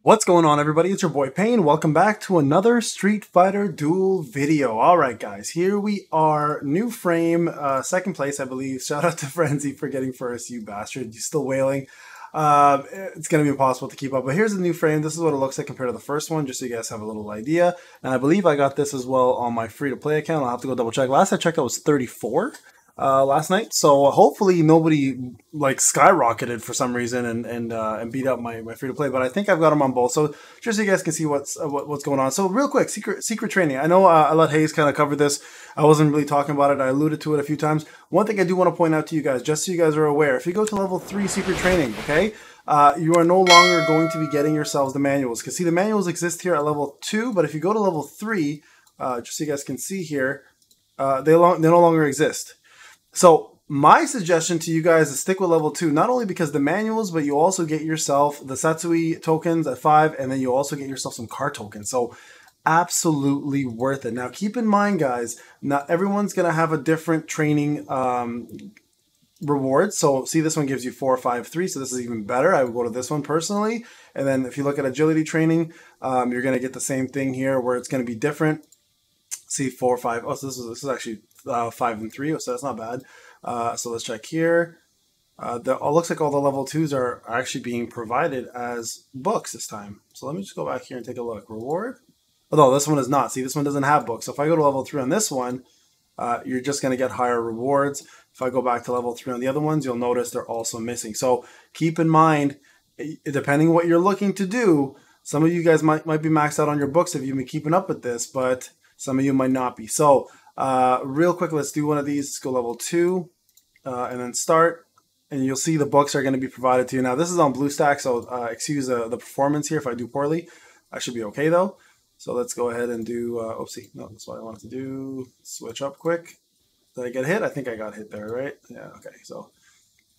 What's going on, everybody? It's your boy Payne. Welcome back to another Street Fighter Duel video. All right, guys, here we are. New frame, second place, I believe. Shout out to Frenzy for getting first, you bastard. You're still wailing. It's going to be impossible to keep up. But here's the new frame. This is what it looks like compared to the first one, just so you guys have a little idea. And I believe I got this as well on my free-to-play account. I'll have to go double check. Last I checked, it was 34. Last night, so hopefully nobody like skyrocketed for some reason and beat up my free to play. But I think I've got them on both, so just so you guys can see what's going on. So real quick, secret training. I know I let Hayes kind of cover this. I wasn't really talking about it. I alluded to it a few times. One thing I do want to point out to you guys, just so you guys are aware, if you go to level 3 secret training, okay, you are no longer going to be getting yourselves the manuals. Because see, the manuals exist here at level 2, but if you go to level 3, just so you guys can see here, they no longer exist. So my suggestion to you guys is stick with level 2, not only because the manuals, but you also get yourself the Satsui tokens at 5, and then you also get yourself some card tokens. So absolutely worth it. Now keep in mind, guys, not everyone's going to have a different training reward. So see, this one gives you 4, 5, 3. So this is even better. I would go to this one personally. And then if you look at agility training, you're going to get the same thing here where it's going to be different. See, 4, 5. Oh, so this is actually 5 and 3, so that's not bad. So let's check here. It looks like all the level 2s are actually being provided as books this time. So let me just go back here and take a look. Reward? Although this one is not. See, this one doesn't have books. So if I go to level 3 on this one, you're just going to get higher rewards. If I go back to level 3 on the other ones, you'll notice they're also missing. So keep in mind, depending on what you're looking to do, some of you guys might be maxed out on your books if you've been keeping up with this, but some of you might not be. So real quick, let's do one of these. Let's go level 2 and then start. And you'll see the books are going to be provided to you. Now, this is on BlueStack, so excuse the performance here if I do poorly. I should be okay, though. So let's go ahead and do... oopsie, no, that's what I wanted to do. Switch up quick. Did I get hit? I think I got hit there, right? Yeah, okay. So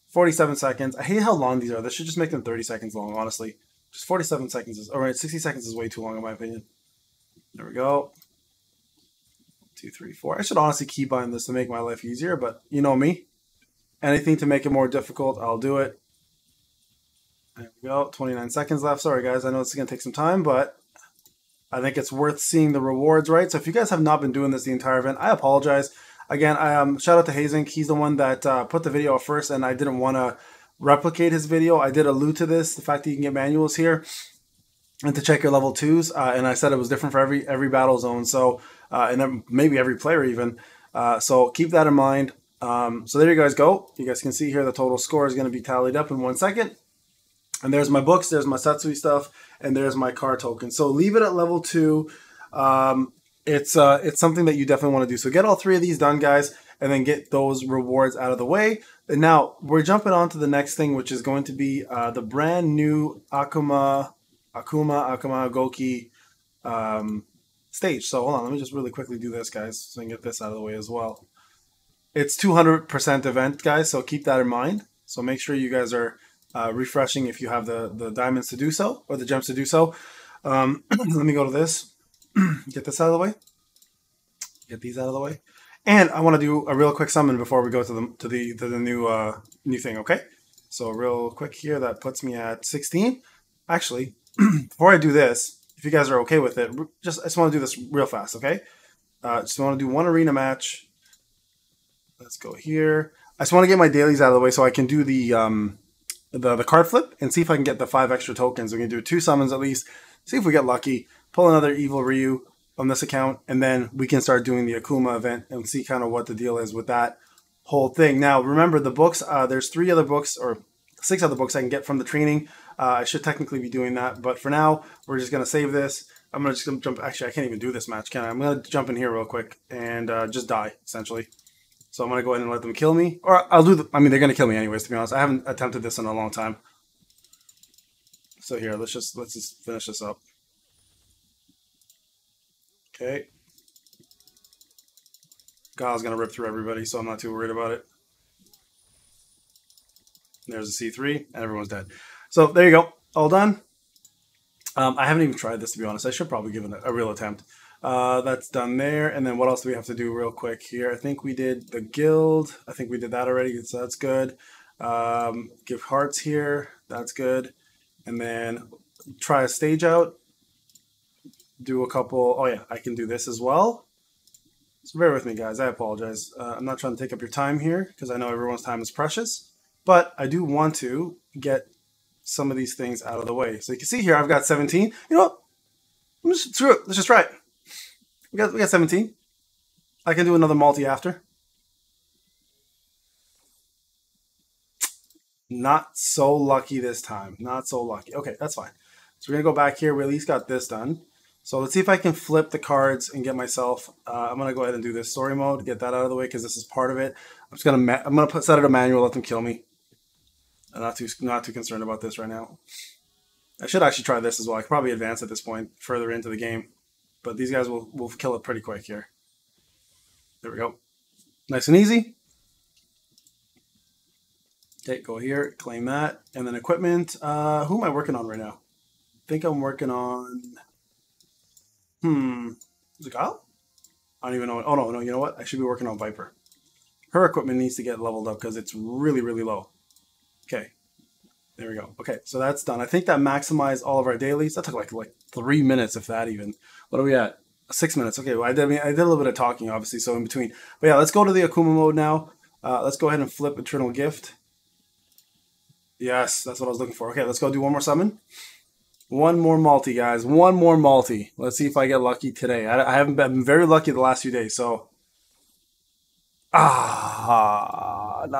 47 seconds. I hate how long these are. This should just make them 30 seconds long, honestly. Just 47 seconds is... All right, 60 seconds is way too long, in my opinion. There we go. 2, 3, 4. I should honestly keep on this to make my life easier, but you know me. Anything to make it more difficult, I'll do it. There we go. 29 seconds left. Sorry, guys. I know it's going to take some time, but I think it's worth seeing the rewards, right? So if you guys have not been doing this the entire event, I apologize. Again, shout out to Hazink. He's the one that put the video up first, and I didn't want to replicate his video. I did allude to this, the fact that you can get manuals here and to check your level 2s. And I said it was different for every battle zone. So... and then maybe every player even. So keep that in mind. So there you guys go. You guys can see here the total score is going to be tallied up in 1 second. And there's my books, there's my Satsui stuff, and there's my card token. So leave it at level 2. It's something that you definitely want to do. So get all 3 of these done, guys, and then get those rewards out of the way. And now we're jumping on to the next thing, which is going to be the brand new Akuma Goki stage. So hold on, let me just really quickly do this, guys, so I can get this out of the way as well. It's 200% event, guys, so keep that in mind. So make sure you guys are refreshing if you have the diamonds to do so, or the gems to do so. Let me go to this. Get this out of the way. Get these out of the way. And I want to do a real quick summon before we go to the new thing, okay? So real quick here, that puts me at 16. Actually, before I do this, if you guys are okay with it, I just want to do this real fast, okay? Just want to do one arena match. Let's go here. I just want to get my dailies out of the way so I can do the card flip and see if I can get the 5 extra tokens. We're going to do 2 summons at least, see if we get lucky, pull another Evil Ryu on this account, and then we can start doing the Akuma event and see kind of what the deal is with that whole thing. Now, remember the books, there's 3 other books, or 6 other books I can get from the training. I should technically be doing that, but for now, we're just going to save this. I'm going to just jump. Actually, I can't even do this match, can I? I'm going to jump in here real quick and just die, essentially. So I'm going to go ahead and let them kill me. Or I'll do I mean, they're going to kill me anyways, to be honest. I haven't attempted this in a long time. So here, let's just finish this up. Okay. God's going to rip through everybody, so I'm not too worried about it. There's a C3, and everyone's dead. So there you go, all done. I haven't even tried this, to be honest. I should probably give it a real attempt. That's done there. And then what else do we have to do real quick here? I think we did the guild. I think we did that already, so that's good. Give hearts here. That's good. And then try a stage out. Do a couple. Oh yeah, I can do this as well. So bear with me, guys. I apologize. I'm not trying to take up your time here because I know everyone's time is precious. But I do want to get some of these things out of the way. So you can see here, I've got 17. You know what? Screw it. Let's just try it. We got 17. I can do another multi after. Not so lucky this time. Not so lucky. Okay, that's fine. So we're going to go back here. We at least got this done. So let's see if I can flip the cards and get myself. I'm going to go ahead and do this story mode, get that out of the way because this is part of it. I'm going to set it a manual, let them kill me. I'm not too concerned about this right now. I should actually try this as well. I could probably advance at this point further into the game. But these guys will kill it pretty quick here. There we go. Nice and easy. Okay, go here, claim that. And then equipment. Who am I working on right now? I think I'm working on... Is it Kyle? I don't even know. Oh, no, you know what? I should be working on Viper. Her equipment needs to get leveled up because it's really, really low. Okay. There we go. Okay, so that's done. I think that maximized all of our dailies. That took like 3 minutes, if that even. What are we at? 6 minutes. Okay, well, I did a little bit of talking, obviously, so in between. But yeah, let's go to the Akuma mode now. Let's go ahead and flip Eternal Gift. Yes, that's what I was looking for. Okay, let's go do one more summon. One more multi, guys. One more multi. Let's see if I get lucky today. I haven't been very lucky the last few days, so... no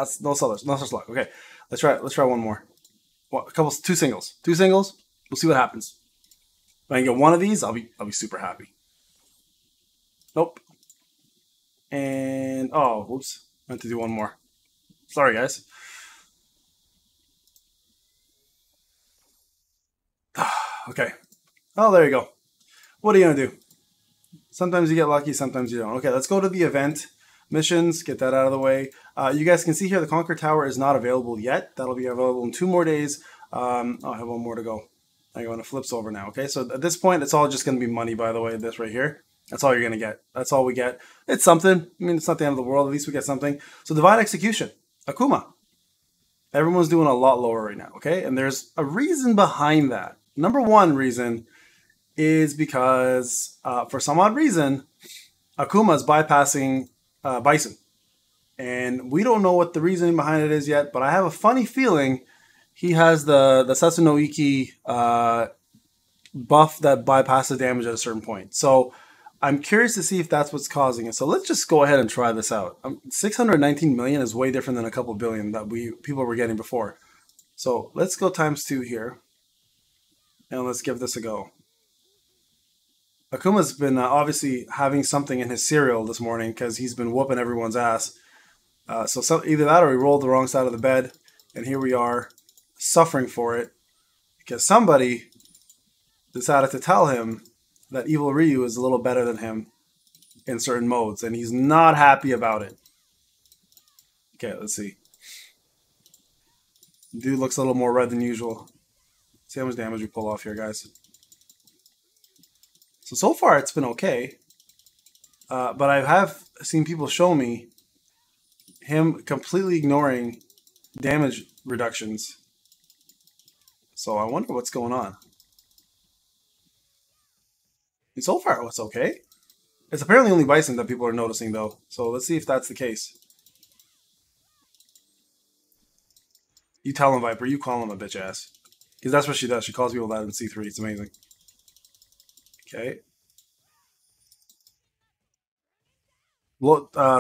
such luck. Okay, let's try one more. Two singles. We'll see what happens. If I can get one of these, I'll be super happy. Nope. And oh, whoops. I meant to do one more. Sorry, guys. Okay. Oh, there you go. What are you gonna do? Sometimes you get lucky, sometimes you don't. Okay, let's go to the event missions. Get that out of the way. You guys can see here the Conquer Tower is not available yet. That'll be available in 2 more days. I have one more to go. I'm going to flips over now. Okay, so at this point, it's all just going to be money, by the way, this right here. That's all you're going to get. That's all we get. It's something. I mean, it's not the end of the world. At least we get something. So Divine Execution. Akuma. Everyone's doing a lot lower right now, okay? And there's a reason behind that. Number one reason is because, for some odd reason, Akuma is bypassing Bison. And we don't know what the reasoning behind it is yet, but I have a funny feeling he has the Setsuno Iki buff that bypasses damage at a certain point. So I'm curious to see if that's what's causing it. So let's just go ahead and try this out. 619 million is way different than a couple billion that people were getting before. So let's go ×2 here. And let's give this a go. Akuma's been obviously having something in his cereal this morning because he's been whooping everyone's ass. So either that or he rolled the wrong side of the bed. And here we are suffering for it because somebody decided to tell him that Evil Ryu is a little better than him in certain modes. And he's not happy about it. Okay, let's see. Dude looks a little more red than usual. See how much damage we pull off here, guys. So far it's been okay. But I have seen people show me him completely ignoring damage reductions. So I wonder what's going on. And so far it's okay. It's apparently only Bison that people are noticing though. So let's see if that's the case. You tell him, Viper. You call him a bitch ass. Because that's what she does. She calls people that in C3. It's amazing. Okay.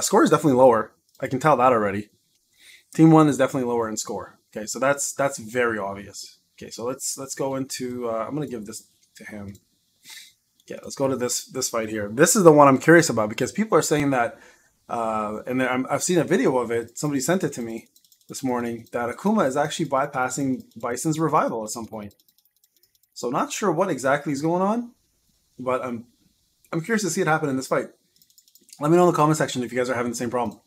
Score is definitely lower. I can tell that already. Team 1 is definitely lower in score. Okay, so that's very obvious. Okay, so let's go into. I'm gonna give this to him. Yeah, let's go to this fight here. This is the one I'm curious about because people are saying that, and I've seen a video of it. Somebody sent it to me this morning that Akuma is actually bypassing Bison's revival at some point. So not sure what exactly is going on, but I'm curious to see it happen in this fight. Let me know in the comment section if you guys are having the same problem.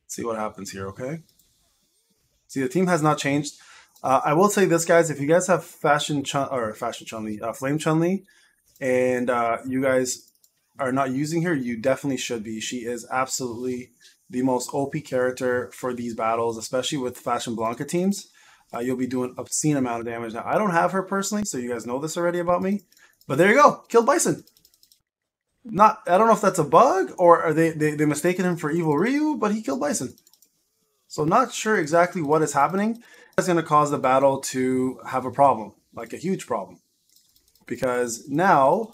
See what happens here, okay? See, the team has not changed. I will say this, guys. If you guys have Flame Chun-Li, and you guys are not using her, you definitely should be. She is absolutely the most OP character for these battles, especially with Fashion Blanca teams. You'll be doing obscene amount of damage. Now, I don't have her personally, so you guys know this already about me. But there you go. Killed Bison. Not, I don't know if that's a bug or are they mistaken him for Evil Ryu, but he killed Bison. So not sure exactly what is happening. That's going to cause the battle to have a problem, like a huge problem. Because now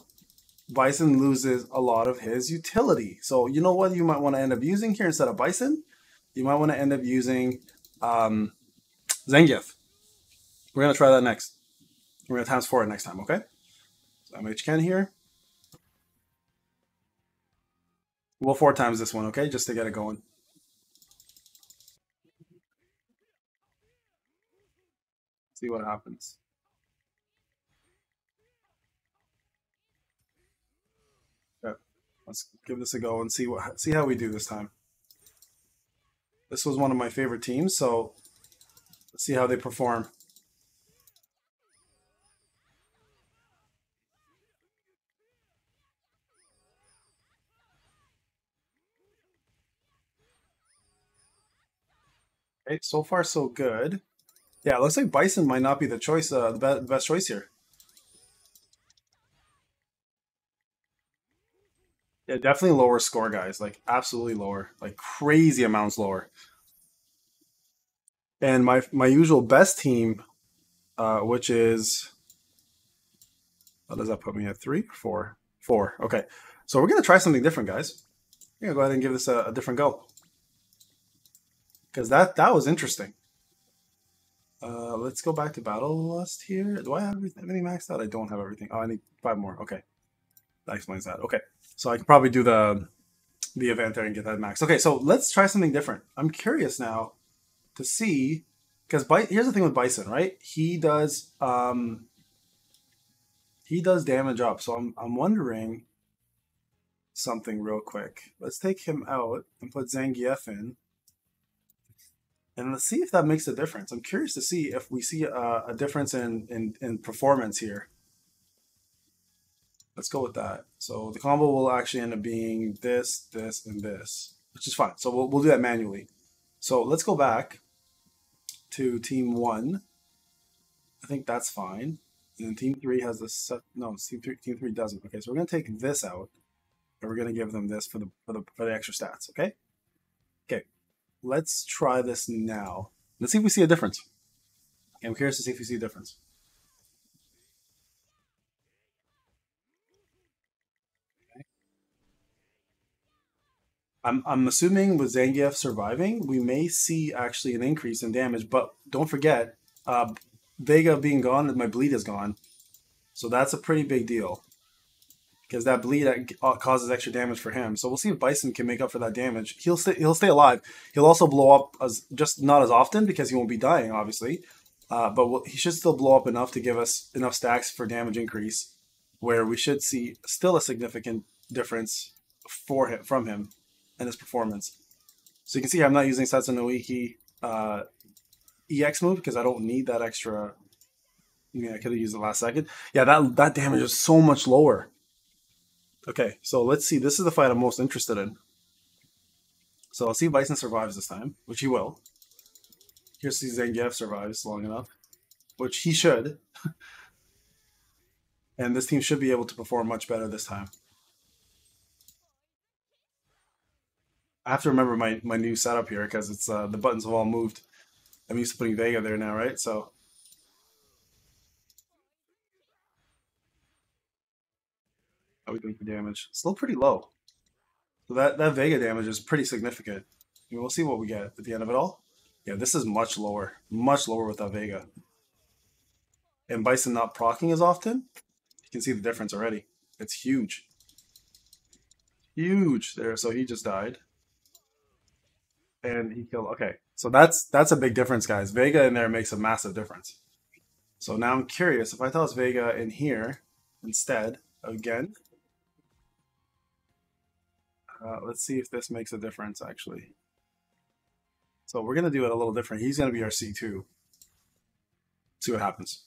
Bison loses a lot of his utility. So you know what you might want to end up using here instead of Bison? You might want to end up using Zangief. We're going to try that next. We're going to times 4 it next time, okay? So MHken here. We'll 4 times this one, okay? Just to get it going. See what happens. Okay. Let's give this a go and see how we do this time. This was one of my favorite teams, so let's see how they perform. Okay, so far so good. Yeah, it looks like Bison might not be the choice, the best choice here. Yeah, definitely lower score, guys. Like absolutely lower, like crazy amounts lower. And my usual best team, which is, what does that put me at? 3, 4, 4. Okay, so we're gonna try something different, guys. We're gonna go ahead and give this a different go because that was interesting. Let's go back to Battle Lust here. Do I have everything maxed out? I don't have everything. Oh, I need 5 more. Okay, that explains that. Okay, so I can probably do the event there and get that max. Okay, so let's try something different. I'm curious now to see, because here's the thing with Bison, right? He does damage up. So I'm wondering something real quick. Let's take him out and put Zangief in. And let's see if that makes a difference. I'm curious to see if we see a difference in performance here. Let's go with that. So the combo will actually end up being this, this, and this, which is fine. So we'll do that manually. So let's go back to team 1. I think that's fine. And then team 3 has this. No, team 3 doesn't. Okay, so we're gonna take this out, and we're gonna give them this for the extra stats. Okay. Okay. Let's try this now. Let's see if we see a difference. I'm curious to see if we see a difference. I'm assuming with Zangief surviving, we may see actually an increase in damage, but don't forget, Vega being gone, my bleed is gone. So that's a pretty big deal. Because that bleed causes extra damage for him. So we'll see if Bison can make up for that damage. He'll stay alive. He'll also blow up just not as often because he won't be dying, obviously. But he should still blow up enough to give us enough stacks for damage increase, where we should see still a significant difference from him and his performance. So you can see I'm not using Setsu no Iki EX move because I don't need that extra. I could have used it last second. Yeah, that damage is so much lower. Okay, so let's see. This is the fight I'm most interested in. So I'll see if Bison survives this time, which he will. Here's see Zangief survives long enough, which he should. And this team should be able to perform much better this time. I have to remember my new setup here because it's the buttons have all moved. I'm used to putting Vega there now, right? So how are we doing for damage? Still pretty low. So that Vega damage is pretty significant. And we'll see what we get at the end of it all. Yeah, this is much lower with that Vega. And Bison not proccing as often, you can see the difference already. It's huge. Huge there. So he just died. And he killed. Okay, so that's a big difference, guys. Vega in there makes a massive difference. So now I'm curious if I toss Vega in here instead again. Let's see if this makes a difference actually. So we're gonna do it a little different. He's gonna be our C2. See what happens.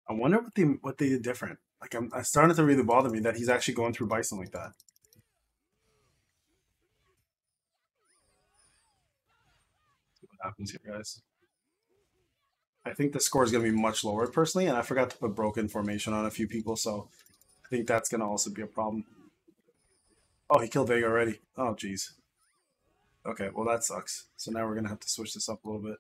I wonder what they did different. Like I'm starting to really bother me that he's actually going through Bison like that. See what happens here, guys. I think the score is going to be much lower personally, and I forgot to put broken formation on a few people, so I think that's going to also be a problem. Oh, he killed Vega already. Oh, jeez. Okay, well that sucks. So now we're going to have to switch this up a little bit.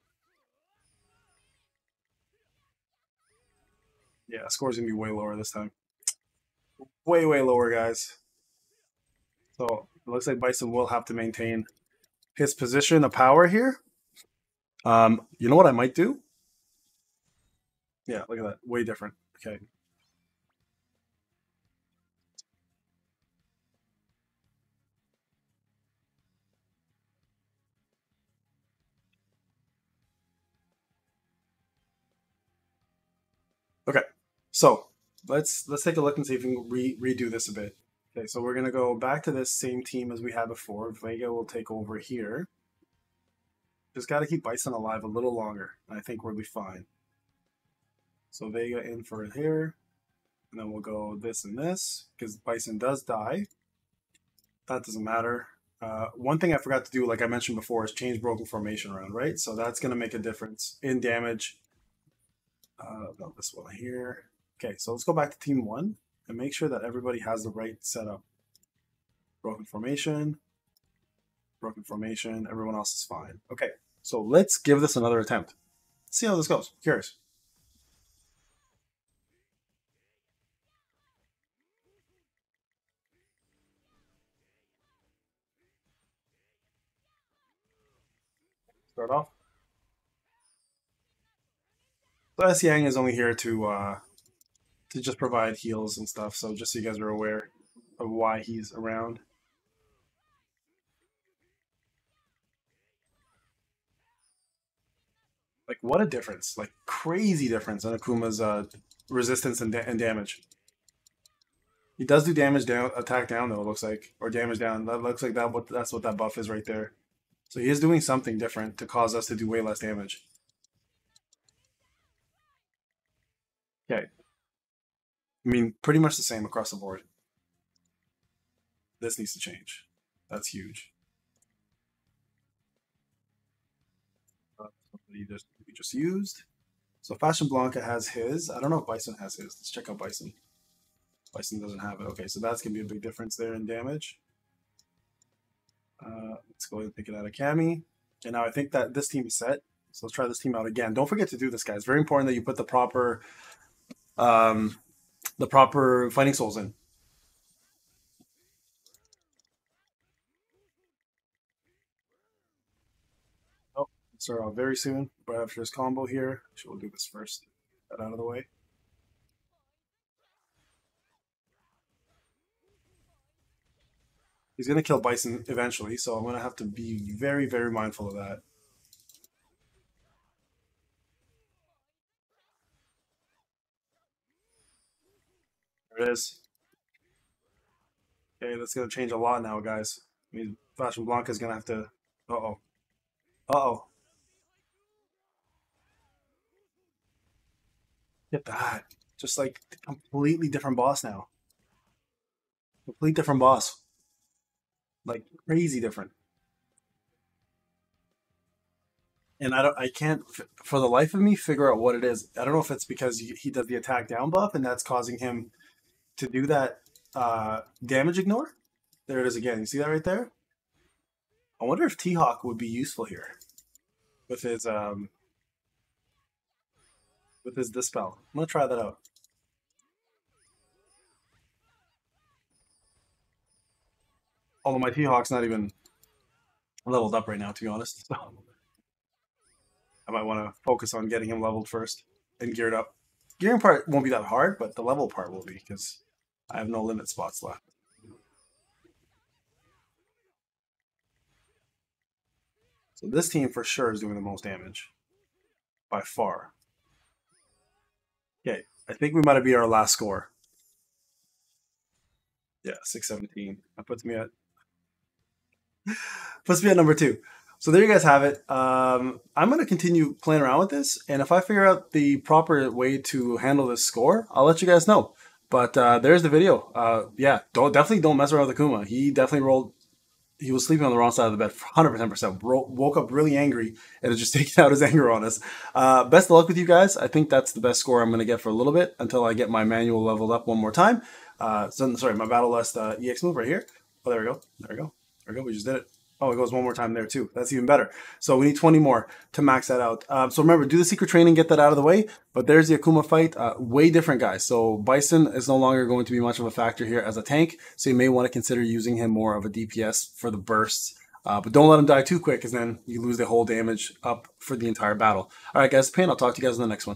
Yeah, score's going to be way lower this time. Way, way lower, guys. So it looks like Bison will have to maintain his position of power here. You know what I might do? Yeah, look at that. Way different. Okay. Okay. So let's take a look and see if we can redo this a bit. Okay, so we're gonna go back to this same team as we had before. Vega will take over here. Just got to keep Bison alive a little longer. I think we'll be fine. So Vega in for here. And then we'll go this and this, because Bison does die. That doesn't matter. One thing I forgot to do, like I mentioned before, is change broken formation around, right? So that's going to make a difference in damage. No, this one here. Okay, so let's go back to team 1 and make sure that everybody has the right setup. Broken formation. Broken formation. Everyone else is fine. Okay, so let's give this another attempt. Let's see how this goes. Curious. Start off. So S Yang is only here to just provide heals and stuff. So just so you guys are aware of why he's around. Like what a difference! Like crazy difference in Akuma's resistance and damage. He does do damage down, attack down though. It looks like, or damage down. That looks like that's what that buff is right there. So he is doing something different to cause us to do way less damage. Okay. I mean, pretty much the same across the board. This needs to change. That's huge. We just used. So Fashion Blanca has his. I don't know if Bison has his. Let's check out Bison. Bison doesn't have it. Okay, so that's going to be a big difference there in damage. Let's go ahead and pick it out of Cammy. And now I think that this team is set. So let's try this team out again. Don't forget to do this, guys. Very important that you put the proper fighting souls in. Oh, start out very soon, right after this combo here. Actually, we'll do this first. Get that out of the way. He's going to kill Bison eventually, so I'm going to have to be very, very mindful of that. There it is. Okay, that's going to change a lot now, guys. I mean, Fashion Blanca is going to have to... Uh-oh. Uh-oh. Get that. Just like completely different boss now. Complete different boss. Like crazy different. And I can't for the life of me figure out what it is. I don't know if it's because he does the attack down buff and that's causing him to do that damage ignore. There it is again. You see that right there? I wonder if T-Hawk would be useful here with his dispel. I'm gonna try that out. Although my T-Hawk's not even leveled up right now, to be honest. So I might want to focus on getting him leveled first and geared up. Gearing part won't be that hard, but the level part will be because I have no limit spots left. So this team for sure is doing the most damage by far. Okay, I think we might have beat our last score. Yeah, 617. That puts me at number 2. So there you guys have it. I'm going to continue playing around with this, and if I figure out the proper way to handle this score, I'll let you guys know. But there's the video. Yeah, definitely don't mess around with Akuma. He definitely rolled. He was sleeping on the wrong side of the bed, 100%. Woke up really angry and is just taking out his anger on us. Best of luck with you guys. I think that's the best score I'm going to get for a little bit until I get my manual leveled up one more time. Sorry, my Battle Lust EX move right here. Oh, there we go. There we go. There we go. We just did it. Oh, it goes one more time there too. That's even better. So we need 20 more to max that out. So remember, do the secret training, get that out of the way. But there's the Akuma fight. Way different, guys. So Bison is no longer going to be much of a factor here as a tank. So you may want to consider using him more of a DPS for the bursts. But don't let him die too quick, because then you lose the whole damage up for the entire battle. All right, guys, Payne, I'll talk to you guys in the next one.